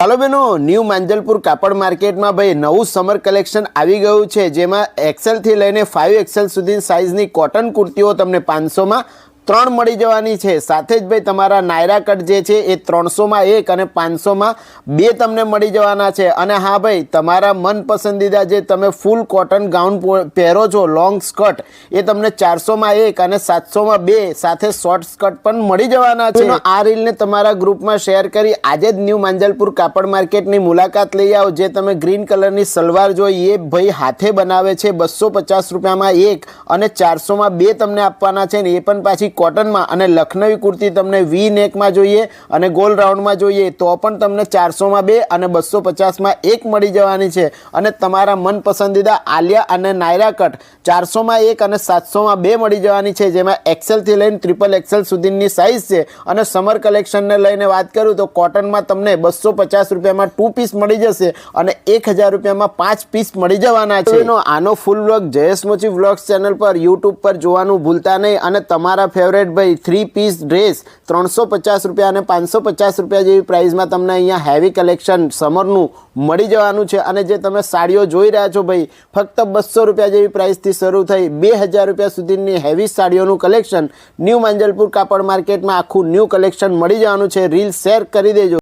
ચાલો બેનો, ન્યૂ માંજલપુર કાપડ માર્કેટમાં ભાઈ નવું સમર કલેક્શન આવી ગયું છે, જેમાં એક્સેલથી લઈને 5XL સુધી સાઇઝની કોટન કુર્તીઓ તમને 500માં 3 મળી જવાની છે। સાથે જ ભાઈ તમારા નાયરા કટ જે છે એ 300માં 1 અને 500માં 2 તમને મળી જવાના છે। અને હા ભાઈ, તમારા મનપસંદીદા જે તમે ફૂલ કોટન ગાઉન પહેરો છો લોંગ સ્કર્ટ, એ તમને 400માં 1 અને 700માં 2 સાથે શોર્ટ સ્કર્ટ પણ મળી જવાના છે। આ રીલને તમારા ગ્રુપમાં શેર કરી આજે જ ન્યૂ માંજલપુર કાપડ માર્કેટની મુલાકાત લઈ આવો। જે તમે ગ્રીન કલરની સલવાર જોઈ એ ભાઈ હાથે બનાવે છે, 250 રૂપિયામાં 1 અને 400માં 2 તમને આપવાના છે ને, એ પણ પાછી કોટનમાં। અને લખનવી કુર્તી તમને વી નેકમાં જોઈએ અને ગોલ રાઉન્ડમાં જોઈએ તો પણ તમને 400માં 2 અને 250માં 1 મળી જવાની છે। અને તમારા મનપસંદીદા આલિયા અને નાયરા કટ 400માં 1 અને 700માં 2 મળી જવાની છે, જેમાં એક્સેલથી લઈને XXL સુધીની સાઇઝ છે। અને સમર કલેક્શનને લઈને વાત કરું તો કોટનમાં તમને 250 રૂપિયામાં 2 પીસ મળી જશે અને 1000 રૂપિયામાં 5 પીસ મળી જવાના છે। આનો ફૂલ વ્લોગ જયેશ મોચી વ્લોગ્સ ચેનલ પર યુટ્યુબ પર જોવાનું ભૂલતા નહીં। અને તમારા ફેવરેટ ભાઈ 3 પીસ ડ્રેસ 350 રૂપિયા અને 550 રૂપિયા જેવી પ્રાઇસમાં તમને અહીંયા હેવી કલેક્શન સમરનું મળી જવાનું છે। અને જે તમે સાડીઓ જોઈ રહ્યા છો ભાઈ, ફક્ત 200 રૂપિયા જેવી પ્રાઇસથી શરૂ થઈ 2000 રૂપિયા સુધીની હેવી સાડીઓનું કલેક્શન ન્યૂ માંજલપુર કાપડ માર્કેટમાં આખું ન્યૂ કલેક્શન મળી જવાનું છે। રીલ શેર કરી દેજો।